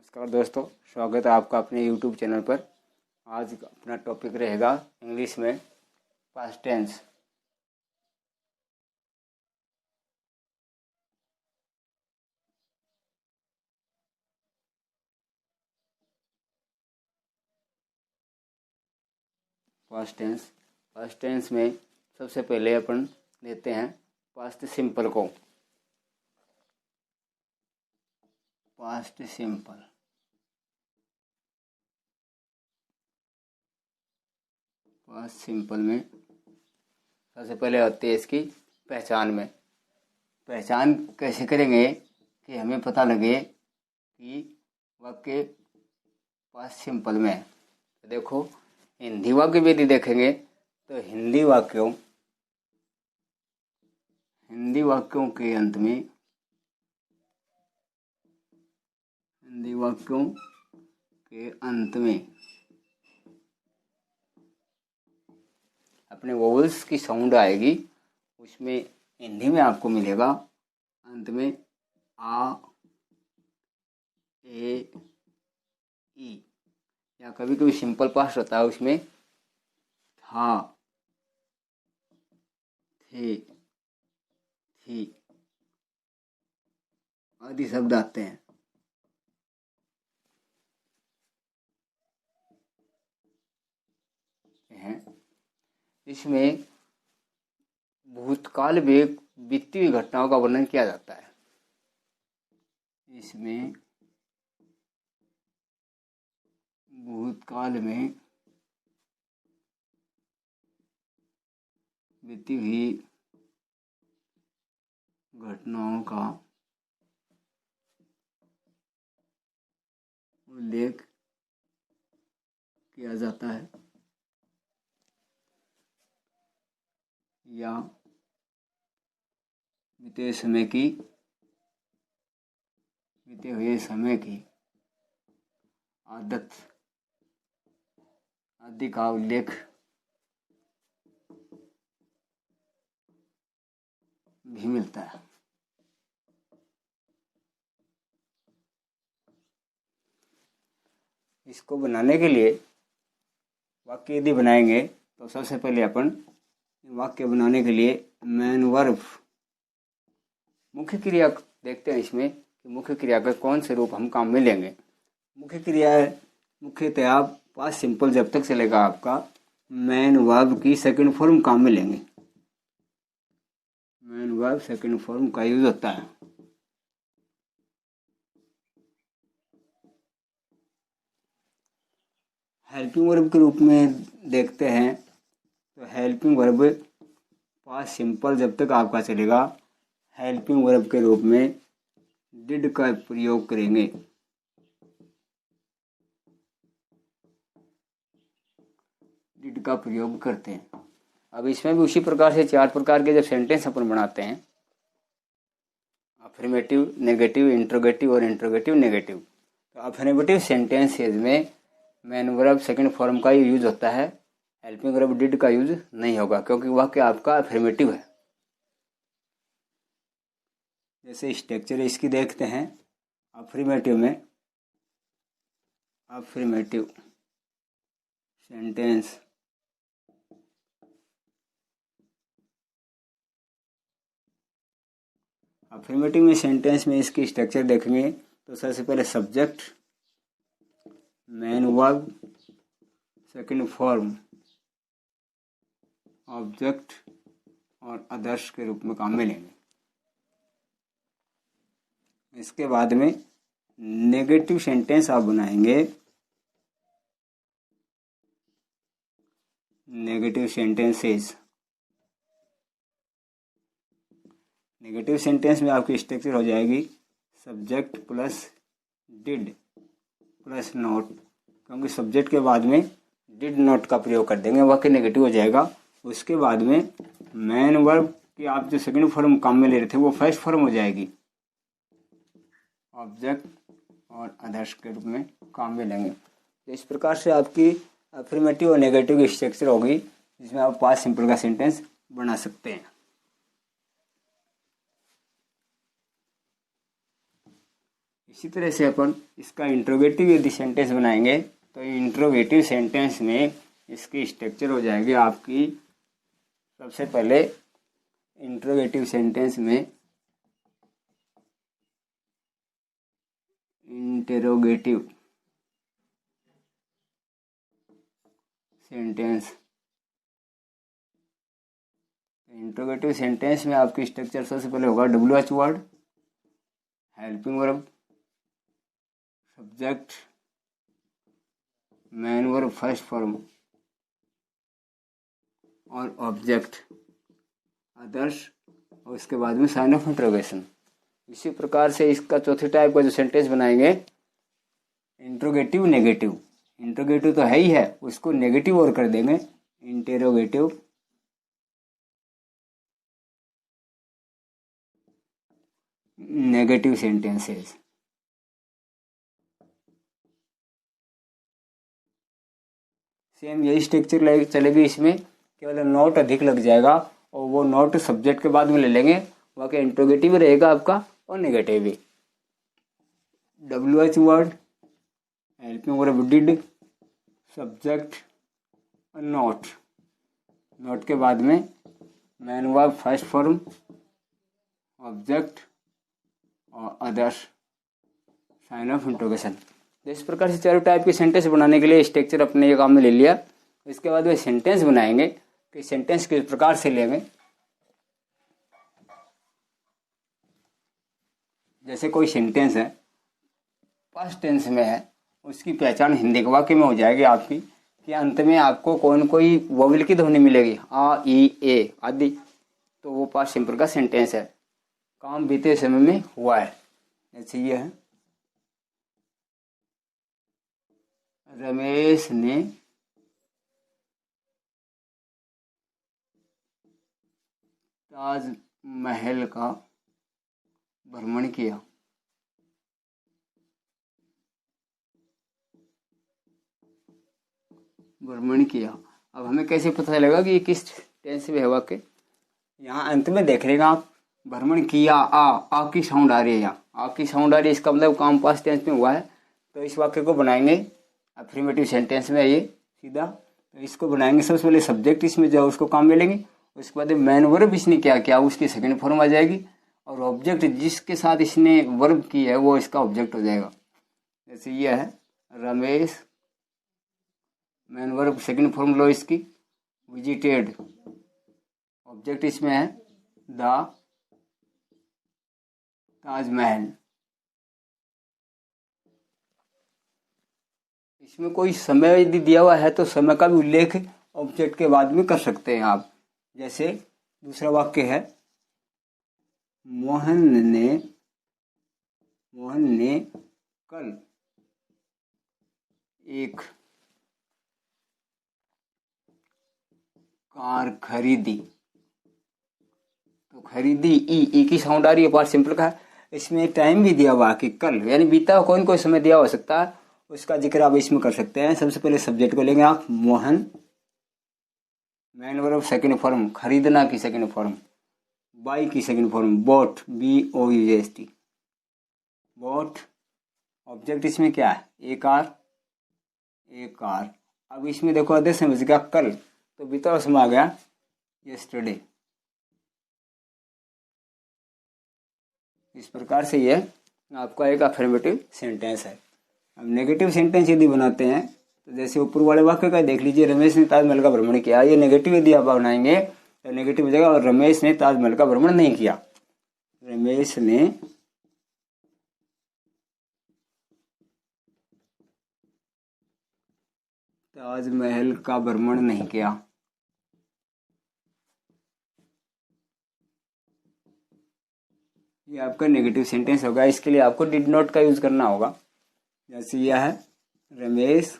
नमस्कार दोस्तों, स्वागत है आपका अपने YouTube चैनल पर। आज अपना टॉपिक रहेगा इंग्लिश में पास्ट टेंस। पास्ट टेंस में सबसे पहले अपन लेते हैं पास्ट सिंपल को। पास्ट सिंपल में सबसे पहले आते हैं इसकी पहचान में। पहचान कैसे करेंगे कि हमें पता लगे कि वाक्य पास्ट सिंपल में है। तो देखो, हिंदी वाक्य भी यदि देखेंगे तो हिंदी वाक्यों के अंत में अपने वोवेल्स की साउंड आएगी। उसमें हिंदी में आपको मिलेगा अंत में आ, ए, ई, या कभी कभी सिंपल पास्ट होता है, उसमें था, थे, थी आदि शब्द आते हैं। इसमें भूतकाल में बीती हुई घटनाओं का वर्णन किया जाता है। इसमें भूतकाल में बीती हुई घटनाओं का उल्लेख किया जाता है या बीते हुए समय की आदत आदि का उल्लेख भी मिलता है। इसको बनाने के लिए वाक्य यदि बनाएंगे तो सबसे पहले अपन वाक्य बनाने के लिए मेन वर्ब मुख्य क्रिया देखते हैं। इसमें कि मुख्य क्रिया का कौन से रूप हम काम में लेंगे। मुख्य क्रिया मुख्यतः पास्ट सिंपल जब तक चलेगा आपका मेन वर्ब की सेकंड फॉर्म काम में लेंगे। मेन वर्ब सेकंड फॉर्म का यूज होता है। हेल्पिंग वर्ब के रूप में देखते हैं तो हेल्पिंग वर्ब पास्ट सिंपल जब तक आपका चलेगा हेल्पिंग वर्ब के रूप में डिड का प्रयोग करेंगे। डिड का प्रयोग करते हैं। अब इसमें भी उसी प्रकार से 4 प्रकार के जब सेंटेंस अपन बनाते हैं, अफर्मेटिव, नेगेटिव, इंट्रोगेटिव और इंट्रोगेटिव नेगेटिव। तो अफर्मेटिव सेंटेंसेज में मेन वर्ब सेकंड फॉर्म का यूज होता है। हेल्पिंग वर्ब डिड का यूज नहीं होगा क्योंकि वाक्य आपका अफर्मेटिव है। जैसे स्ट्रक्चर इसकी देखते हैं। अफर्मेटिव में अफर्मेटिव सेंटेंस अफर्मेटिव में सेंटेंस में इसकी स्ट्रक्चर देखेंगे तो सबसे पहले subject, main verb, second form, object और अदर्स के रूप में काम में लेंगे। इसके बाद में नेगेटिव सेंटेंस आप बनाएंगे। नेगेटिव सेंटेंस में आपकी स्ट्रक्चर हो जाएगी subject plus did plus not, क्योंकि सब्जेक्ट के बाद में डिड नॉट का प्रयोग कर देंगे, वाक्य नेगेटिव हो जाएगा। उसके बाद में मेन वर्ब की आप जो सेकंड फॉर्म काम में ले रहे थे वो फर्स्ट फॉर्म हो जाएगी, ऑब्जेक्ट और अदर्स के रूप में काम में लेंगे। तो इस प्रकार से आपकी अफर्मेटिव और नेगेटिव की स्ट्रक्चर होगी जिसमें आप पास्ट सिंपल का सेंटेंस बना सकते हैं। इसी तरह से अपन इसका इंट्रोगेटिव यदि सेंटेंस बनाएंगे तो इंट्रोगेटिव सेंटेंस में इसकी स्ट्रक्चर हो जाएगी आपकी। सबसे पहले इंट्रोगेटिव सेंटेंस में इंटेरोगेटिव सेंटेंस, इंट्रोगेटिव सेंटेंस में आपकी स्ट्रक्चर सबसे पहले होगा WH word, helping verb, subject, main verb first form और ऑब्जेक्ट, अदर्स, और उसके बाद में साइन ऑफ इंट्रोगेशन। इसी प्रकार से इसका चौथे टाइप का जो सेंटेंस बनाएंगे इंट्रोगेटिव नेगेटिव। इंट्रोगेटिव तो है ही है, उसको नेगेटिव और कर देंगे इंटेरोगेटिव नेगेटिव सेंटेंसेस। सेम यही स्ट्रक्चर चलेगी, इसमें केवल नोट अधिक लग जाएगा और वो नोट सब्जेक्ट के बाद में ले लेंगे, बाकी इंट्रोगेटिव रहेगा आपका और नेगेटिव भी। WH word, helping verb did, subject और नोट, नोट के बाद में main verb first form, object और अदर्स, साइन ऑफ इंट्रोगेशन। इस प्रकार से चारों टाइप के सेंटेंस बनाने के लिए स्ट्रक्चर अपने ये काम में ले लिया। इसके बाद वे सेंटेंस बनाएंगे कि सेंटेंस किस प्रकार से लेंगे। जैसे कोई सेंटेंस है पास्ट टेंस में है, उसकी पहचान हिंदी के वाक्य में हो जाएगी आपकी कि अंत में आपको कोई वोवेल की ध्वनि मिलेगी, आ ई ए आदि, तो वो पास्ट सिंपल का सेंटेंस है, काम बीते समय में हुआ है। जैसे ये है, रमेश ने ताजमहल का भ्रमण किया। अब हमें कैसे पता चलेगा कि ये किस टेंस में है वाक्य? यहाँ अंत में देख लेगा आप, भ्रमण किया, आ की साउंड आ रही है, यहाँ आ की साउंड आ रही है, इसका मतलब काम पास्ट टेंस में हुआ है। तो इस वाक्य को बनाएंगे अफर्मेटिव सेंटेंस में, ये सीधा तो इसको बनाएंगे। सबसे पहले सब्जेक्ट इसमें जो उसको काम में लेंगे, उसके बाद मेन वर्ब इसने क्या किया उसकी सेकंड फॉर्म आ जाएगी, और ऑब्जेक्ट जिसके साथ इसने वर्ब की है वो इसका ऑब्जेक्ट हो जाएगा। जैसे ये है Ramesh, main verb second form लो इसकी, विजिटेड, ऑब्जेक्ट इसमें है द ताजमहल। इसमें कोई समय यदि दिया हुआ है तो समय का भी उल्लेख ऑब्जेक्ट के बाद में कर सकते हैं आप। जैसे दूसरा वाक्य है, मोहन ने कल एक कार खरीदी। तो खरीदी ई की साउंड आ रही है, पार्ट सिंपल का है। इसमें टाइम भी दिया हुआ कि कल, यानी बीता हुआ कोई समय दिया हो सकता है, उसका जिक्र आप इसमें कर सकते हैं। सबसे पहले सब्जेक्ट को लेंगे आप Mohan, main verb second form, खरीदना की सेकंड फॉर्म, बाई की second form, boat, BOUT, boat, object इसमें क्या है एक कार। अब इसमें देखो आदेश समझ गया कल, तो बीता हुआ समय आ गया यस्टरडे। इस प्रकार से ये आपका एक अफर्मेटिव सेंटेंस है। अब नेगेटिव सेंटेंस यदि बनाते हैं तो जैसे ऊपर वाले वाक्य का देख लीजिए, रमेश ने ताजमहल का भ्रमण किया, ये नेगेटिव यदि आप बनाएंगे तो नेगेटिव हो जाएगा, और रमेश ने ताजमहल का भ्रमण नहीं किया। रमेश ने ताजमहल का भ्रमण नहीं किया। ये आपका नेगेटिव सेंटेंस होगा। इसके लिए आपको डिड नॉट का यूज करना होगा। जैसे यह है Ramesh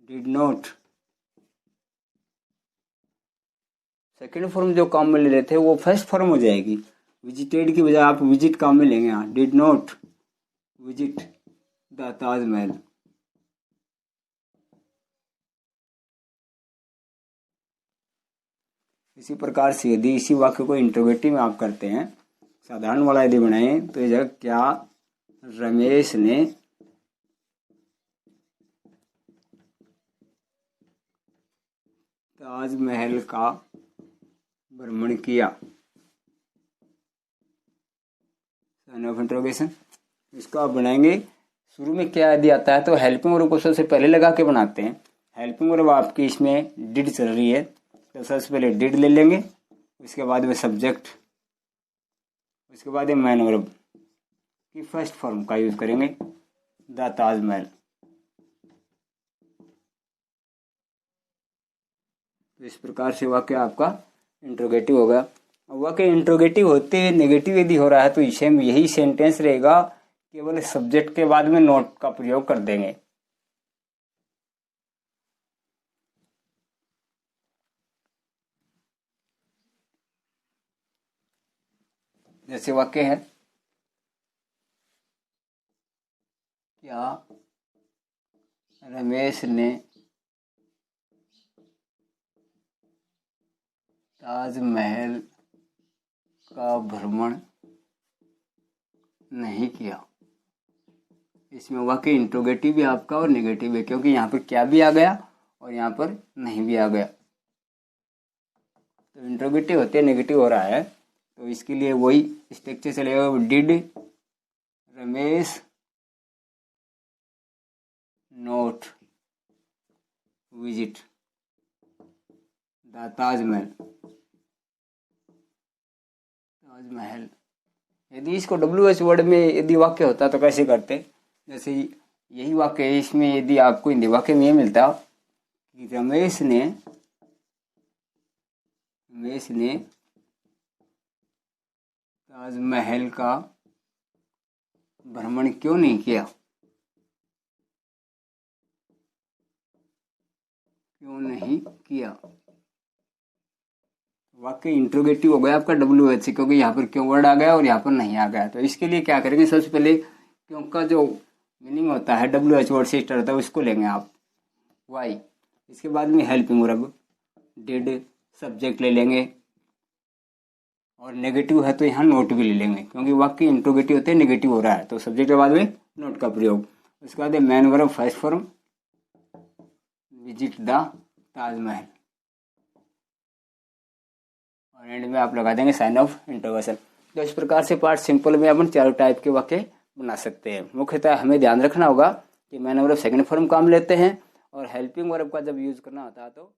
did not, second form जो काम में ले रहे थे वो फर्स्ट फॉर्म हो जाएगी। विजिटेड की बजाय आप विजिट काम में लेंगे। यहाँ did not visit the Taj Mahal. इसी प्रकार से यदि इसी वाक्य को इंट्रोगेटिव में आप करते हैं, साधारण वाला यदि बनाएं तो ये क्या रमेश ने ताजमहल का भ्रमण किया। Sign of interrogation. इसको आप बनाएंगे, शुरू में क्या यदि आता है तो हेल्पिंग वर्ब को सबसे पहले लगा के बनाते हैं। हेल्पिंग वर्ब आपकी इसमें डिड चल रही है तो सबसे पहले डिड ले लेंगे, उसके बाद में सब्जेक्ट, उसके बाद में मैन वर्ब की फर्स्ट फॉर्म का यूज करेंगे, द ताजमहल। तो इस प्रकार से वाक्य आपका इंट्रोगेटिव होगा। वाक्य इंट्रोगेटिव होते हुए नेगेटिव यदि हो रहा है तो इसे यही सेंटेंस रहेगा, केवल सब्जेक्ट के बाद में नोट का प्रयोग कर देंगे। जैसे वाक्य है, क्या रमेश ने ताजमहल का भ्रमण नहीं किया। इसमें वाक्य इंट्रोगेटिव भी आपका और नेगेटिव है, क्योंकि यहाँ पर क्या भी आ गया और यहाँ पर नहीं भी आ गया। तो इंट्रोगेटिव होते नेगेटिव हो रहा है तो इसके लिए वही स्ट्रक्चर चलेगा। Did Ramesh note visit the Taj Mahal. Taj Mahal यदि इसको WH वर्ड में यदि वाक्य होता तो कैसे करते? जैसे यही वाक्य है, इसमें यदि आपको हिंदी वाक्य में ये मिलता कि रमेश ने ताजमहल का भ्रमण क्यों नहीं किया? वाक्य इंट्रोगेटिव हो गया आपका WH से, क्योंकि यहाँ पर क्यों वर्ड आ गया और यहाँ पर नहीं आ गया। तो इसके लिए क्या करेंगे, सबसे पहले क्यों का जो मीनिंग होता है WH वर्ड से स्टार्ट होता है उसको लेंगे आप, वाई। इसके बाद में हेल्पिंग वर्ब डिड, सब्जेक्ट ले लेंगे, और नेगेटिव है तो यहाँ नोट भी ले लेंगे, क्योंकि वाक्य इंट्रोगेटिव होते हैं नेगेटिव हो रहा है तो सब्जेक्ट के बाद में नोट का प्रयोग। उसके बाद man verb first form visit the Taj Mahal, और एंड में आप लगा देंगे साइन ऑफ इंट्रोगेशन। तो इस प्रकार से पार्ट सिंपल में अपन चारों टाइप के वाक्य बना सकते हैं। मुख्यतः हमें ध्यान रखना होगा कि मैन वर्ब सेकंड फॉर्म काम लेते हैं और हेल्पिंग वर्ब का जब यूज करना होता है तो